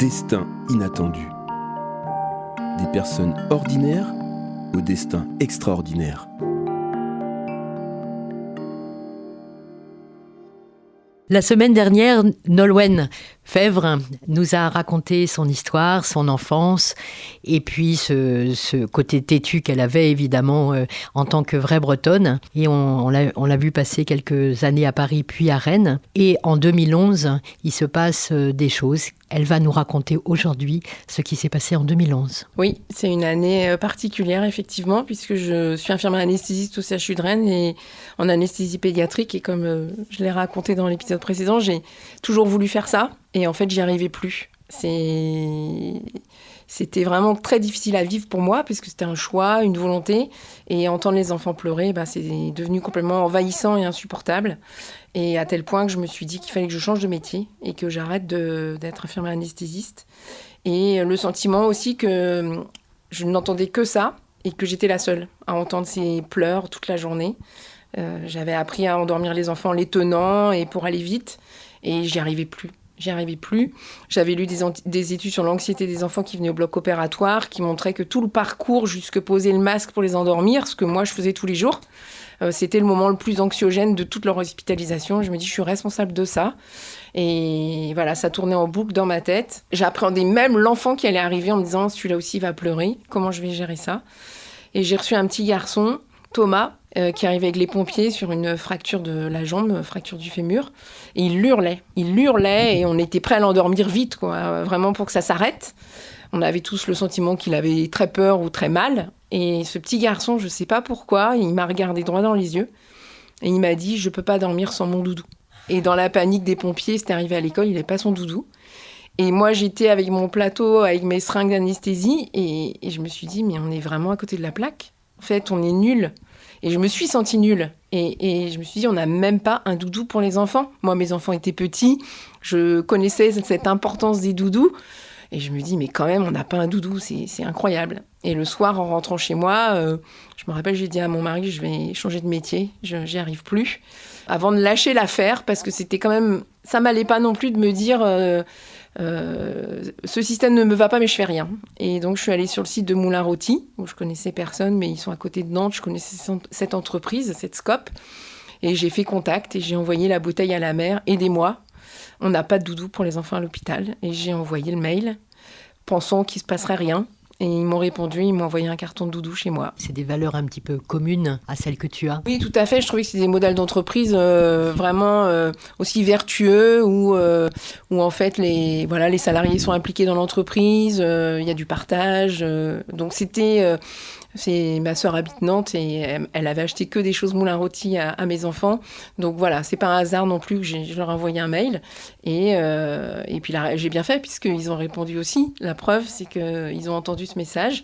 Destin inattendu. Des personnes ordinaires au destin extraordinaire. La semaine dernière, Nolwenn Fèvre nous a raconté son histoire, son enfance, et puis ce côté têtu qu'elle avait évidemment en tant que vraie Bretonne. Et on l'a vu passer quelques années à Paris, puis à Rennes. Et en 2011, il se passe des choses. Elle va nous raconter aujourd'hui ce qui s'est passé en 2011. Oui, c'est une année particulière, effectivement, puisque je suis infirmière anesthésiste au CHU de Rennes et en anesthésie pédiatrique. Et comme je l'ai raconté dans l'épisode précédent, j'ai toujours voulu faire ça. Et en fait, j'y arrivais plus. C'était vraiment très difficile à vivre pour moi, puisque c'était un choix, une volonté. Et entendre les enfants pleurer, c'est devenu complètement envahissant et insupportable. Et à tel point que je me suis dit qu'il fallait que je change de métier et que j'arrête d'être infirmière anesthésiste. Et le sentiment aussi que je n'entendais que ça et que j'étais la seule à entendre ces pleurs toute la journée. J'avais appris à endormir les enfants en les tenant et pour aller vite. Et j'y arrivais plus. J'avais lu des études sur l'anxiété des enfants qui venaient au bloc opératoire, qui montraient que tout le parcours jusque poser le masque pour les endormir, ce que moi je faisais tous les jours, c'était le moment le plus anxiogène de toute leur hospitalisation. Je me dis, je suis responsable de ça. Et voilà, ça tournait en boucle dans ma tête. J'appréhendais même l'enfant qui allait arriver en me disant, celui-là aussi va pleurer. Comment je vais gérer ça ? Et j'ai reçu un petit garçon, Thomas, qui arrivait avec les pompiers sur une fracture de la jambe, fracture du fémur. Et il hurlait et on était prêts à l'endormir vite, quoi, vraiment pour que ça s'arrête. On avait tous le sentiment qu'il avait très peur ou très mal. Et ce petit garçon, je ne sais pas pourquoi, il m'a regardé droit dans les yeux et il m'a dit « Je ne peux pas dormir sans mon doudou ». Et dans la panique des pompiers, c'était arrivé à l'école, il n'avait pas son doudou. Et moi, j'étais avec mon plateau, avec mes seringues d'anesthésie et je me suis dit « Mais on est vraiment à côté de la plaque. En fait, on est nuls ». Et je me suis sentie nulle. Et je me suis dit, on n'a même pas un doudou pour les enfants. Moi, mes enfants étaient petits. Je connaissais cette importance des doudous. Et je me dis, mais quand même, on n'a pas un doudou. C'est incroyable. Et le soir, en rentrant chez moi, je me rappelle, j'ai dit à mon mari, je vais changer de métier. J'y arrive plus. Avant de lâcher l'affaire, parce que c'était quand même... Ça m'allait pas non plus de me dire... ce système ne me va pas, mais je fais rien. Et donc, je suis allée sur le site de Moulin Rôti, où je connaissais personne, mais ils sont à côté de Nantes. Je connaissais cette entreprise, cette Scope. Et j'ai fait contact et j'ai envoyé la bouteille à la mer. Aidez-moi. On n'a pas de doudou pour les enfants à l'hôpital. Et j'ai envoyé le mail, pensant qu'il ne se passerait rien. Et ils m'ont répondu, ils m'ont envoyé un carton de doudou chez moi. C'est des valeurs un petit peu communes à celles que tu as. Oui, tout à fait. Je trouvais que c'est des modèles d'entreprise vraiment aussi vertueux où en fait les salariés sont impliqués dans l'entreprise, il y a du partage. Donc c'est ma sœur habite Nantes et elle avait acheté que des choses Moulin Rôti à mes enfants. Donc voilà, c'est pas un hasard non plus que je leur ai envoyé un mail. Et puis là, j'ai bien fait puisqu'ils ont répondu aussi. La preuve, c'est qu'ils ont entendu ce message.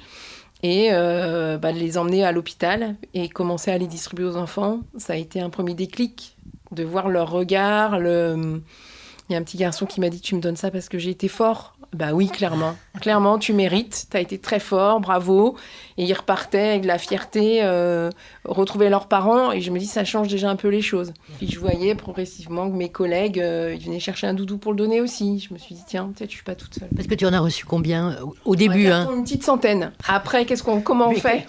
Et de les emmener à l'hôpital et commencer à les distribuer aux enfants, ça a été un premier déclic. De voir leur regard. Il y a un petit garçon qui m'a dit « Tu me donnes ça parce que j'ai été fort ?» Bah oui, clairement. Clairement, tu mérites. T'as été très fort, bravo. Et ils repartaient avec de la fierté, retrouver leurs parents. Et je me dis, ça change déjà un peu les choses. Puis je voyais progressivement que mes collègues, ils venaient chercher un doudou pour le donner aussi. Je me suis dit, tiens, peut-être je suis pas toute seule. Parce que tu en as reçu combien au début Une petite centaine. Après, comment on fait ?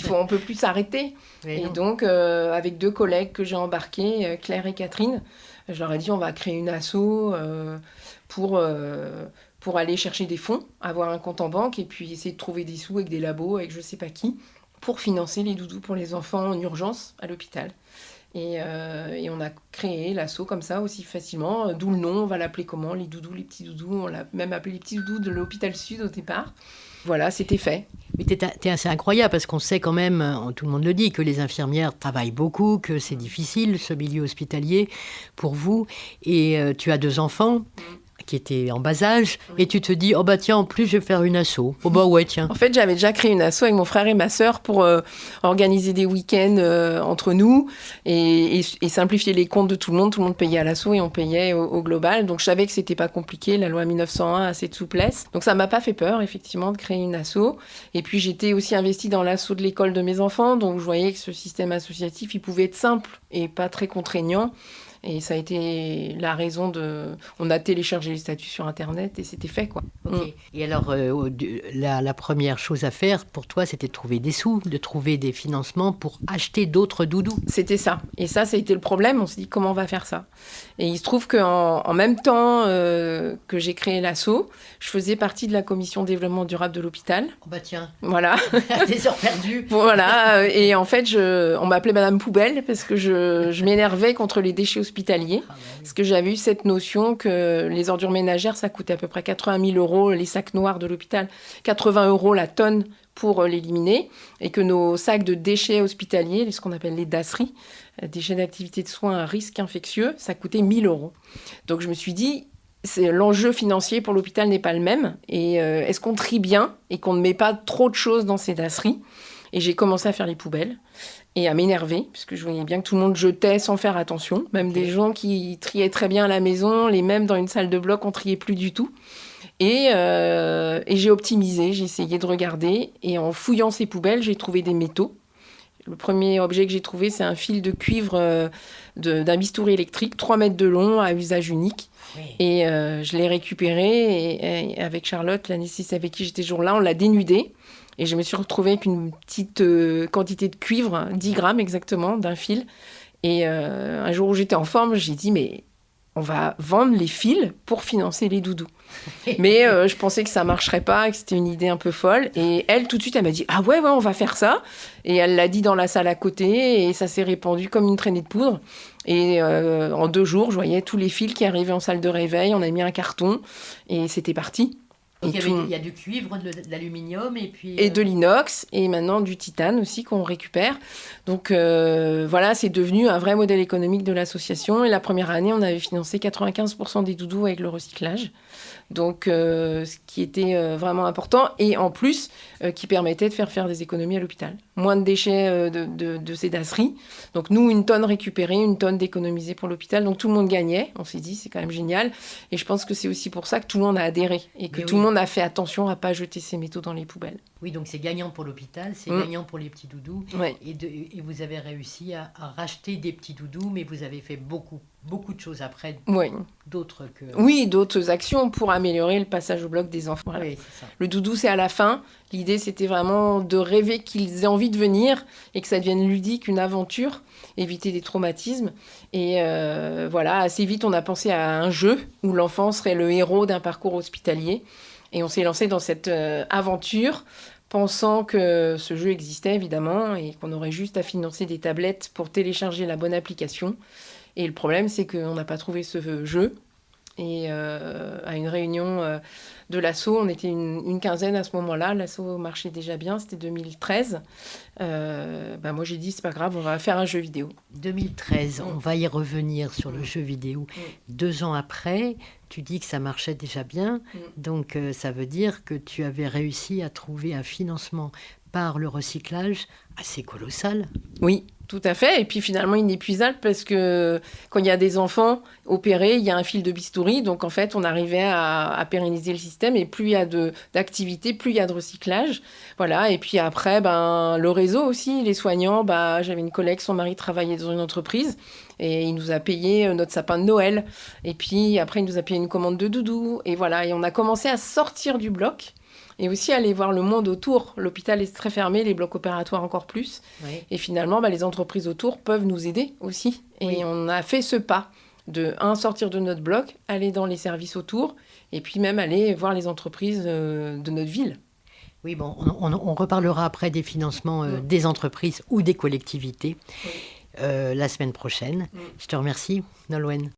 On peut plus s'arrêter. Et donc, avec 2 collègues que j'ai embarqués, Claire et Catherine, je leur ai dit, on va créer une asso pour aller chercher des fonds, avoir un compte en banque et puis essayer de trouver des sous avec des labos, avec je sais pas qui, pour financer les doudous pour les enfants en urgence à l'hôpital. Et on a créé l'asso comme ça aussi facilement, d'où le nom, on va l'appeler comment ? Les doudous, les petits doudous, on l'a même appelé les petits doudous de l'hôpital Sud au départ. Voilà, c'était fait. Mais t'es assez incroyable parce qu'on sait quand même, tout le monde le dit, que les infirmières travaillent beaucoup, que c'est difficile ce milieu hospitalier pour vous. Et tu as 2 enfants qui étaient en bas âge, et tu te dis, oh bah tiens, en plus, je vais faire une asso. Oh bah ouais, tiens. En fait, j'avais déjà créé une asso avec mon frère et ma sœur pour organiser des week-ends entre nous et simplifier les comptes de tout le monde. Tout le monde payait à l'asso et on payait au global. Donc, je savais que c'était pas compliqué. La loi 1901 a assez de souplesse. Donc, ça m'a pas fait peur, effectivement, de créer une asso. Et puis, j'étais aussi investie dans l'asso de l'école de mes enfants. Donc, je voyais que ce système associatif, il pouvait être simple et pas très contraignant. Et ça a été la raison de... On a téléchargé les statuts sur Internet et c'était fait, quoi. Ok. Et alors, la première chose à faire pour toi, c'était de trouver des sous, de trouver des financements pour acheter d'autres doudous. C'était ça. Et ça a été le problème. On s'est dit, comment on va faire ça? Et il se trouve qu'en même temps que j'ai créé l'asso, je faisais partie de la commission développement durable de l'hôpital. Oh bah tiens, Voilà. des heures perdues. Voilà. Et en fait, on m'appelait Madame Poubelle parce que je m'énervais contre les déchets hospitaliers. Ah bah oui. Parce que j'avais eu cette notion que les ordures ménagères, ça coûtait à peu près 80 000 euros, les sacs noirs de l'hôpital, 80 euros la tonne pour l'éliminer, et que nos sacs de déchets hospitaliers, ce qu'on appelle les DASRI, déchets d'activité de soins à risque infectieux, ça coûtait 1 000 euros. Donc je me suis dit, l'enjeu financier pour l'hôpital n'est pas le même, et est-ce qu'on trie bien et qu'on ne met pas trop de choses dans ces DASRI? Et j'ai commencé à faire les poubelles et à m'énerver, puisque je voyais bien que tout le monde jetait sans faire attention. Même des gens qui triaient très bien à la maison, les mêmes dans une salle de bloc, on triait plus du tout. Et j'ai optimisé, j'ai essayé de regarder. Et en fouillant ces poubelles, j'ai trouvé des métaux. Le premier objet que j'ai trouvé, c'est un fil de cuivre d'un bistouri électrique, 3 mètres de long, à usage unique. Oui. Et je l'ai récupéré. Et avec Charlotte, l'anesthésiste avec qui j'étais ce jour-là, on l'a dénudé. Et je me suis retrouvée avec une petite quantité de cuivre, 10 grammes exactement, d'un fil. Et un jour où j'étais en forme, j'ai dit, mais on va vendre les fils pour financer les doudous. Mais je pensais que ça marcherait pas, que c'était une idée un peu folle. Et elle, tout de suite, elle m'a dit, ah ouais, on va faire ça. Et elle l'a dit dans la salle à côté, et ça s'est répandu comme une traînée de poudre. Et en 2 jours, je voyais tous les fils qui arrivaient en salle de réveil. On a mis un carton, et c'était parti. Donc, il y a du cuivre, de l'aluminium et puis... Et de l'inox, et maintenant du titane aussi qu'on récupère. Donc voilà, c'est devenu un vrai modèle économique de l'association. Et la première année, on avait financé 95% des doudous avec le recyclage. Donc ce qui était vraiment important. Et en plus, qui permettait de faire des économies à l'hôpital. Moins de déchets de ces dasseries. Donc nous, 1 tonne récupérée, 1 tonne d'économisée pour l'hôpital. Donc tout le monde gagnait. On s'est dit, c'est quand même génial. Et je pense que c'est aussi pour ça que tout le monde a adhéré. Et que tout le monde a fait attention à ne pas jeter ses métaux dans les poubelles. Oui, donc c'est gagnant pour l'hôpital, c'est gagnant pour les petits doudous. Ouais. Et vous avez réussi à racheter des petits doudous, mais vous avez fait beaucoup de choses après, Ouais. d'autres que... Oui, d'autres actions pour améliorer le passage au bloc des enfants. Voilà. Oui, c'est ça. Le doudou, c'est à la fin. L'idée, c'était vraiment de rêver qu'ils aient envie de venir et que ça devienne ludique, une aventure, éviter des traumatismes. Et voilà, assez vite, on a pensé à un jeu où l'enfant serait le héros d'un parcours hospitalier. Et on s'est lancé dans cette aventure, pensant que ce jeu existait, évidemment, et qu'on aurait juste à financer des tablettes pour télécharger la bonne application. Et le problème, c'est qu'on n'a pas trouvé ce jeu. Et à une réunion de l'asso, on était une quinzaine à ce moment-là. L'asso marchait déjà bien, c'était 2013. Moi, j'ai dit, c'est pas grave, on va faire un jeu vidéo. 2013, on va y revenir sur le jeu vidéo. 2 ans après, tu dis que ça marchait déjà bien. Donc, ça veut dire que tu avais réussi à trouver un financement par le recyclage assez colossal. Oui, tout à fait. Et puis finalement inépuisable parce que quand il y a des enfants opérés, il y a un fil de bistouri. Donc en fait, on arrivait à pérenniser le système. Et plus il y a d'activités, plus il y a de recyclage. Voilà. Et puis après, le réseau aussi, les soignants. J'avais une collègue, son mari travaillait dans une entreprise. Et il nous a payé notre sapin de Noël. Et puis après, il nous a payé une commande de doudou. Et voilà. Et on a commencé à sortir du bloc. Et aussi aller voir le monde autour. L'hôpital est très fermé, les blocs opératoires encore plus. Oui. Et finalement, les entreprises autour peuvent nous aider aussi. Et on a fait ce pas de, sortir de notre bloc, aller dans les services autour, et puis même aller voir les entreprises de notre ville. Oui, bon, on reparlera après des financements des entreprises ou des collectivités la semaine prochaine. Je te remercie, Nolwenn.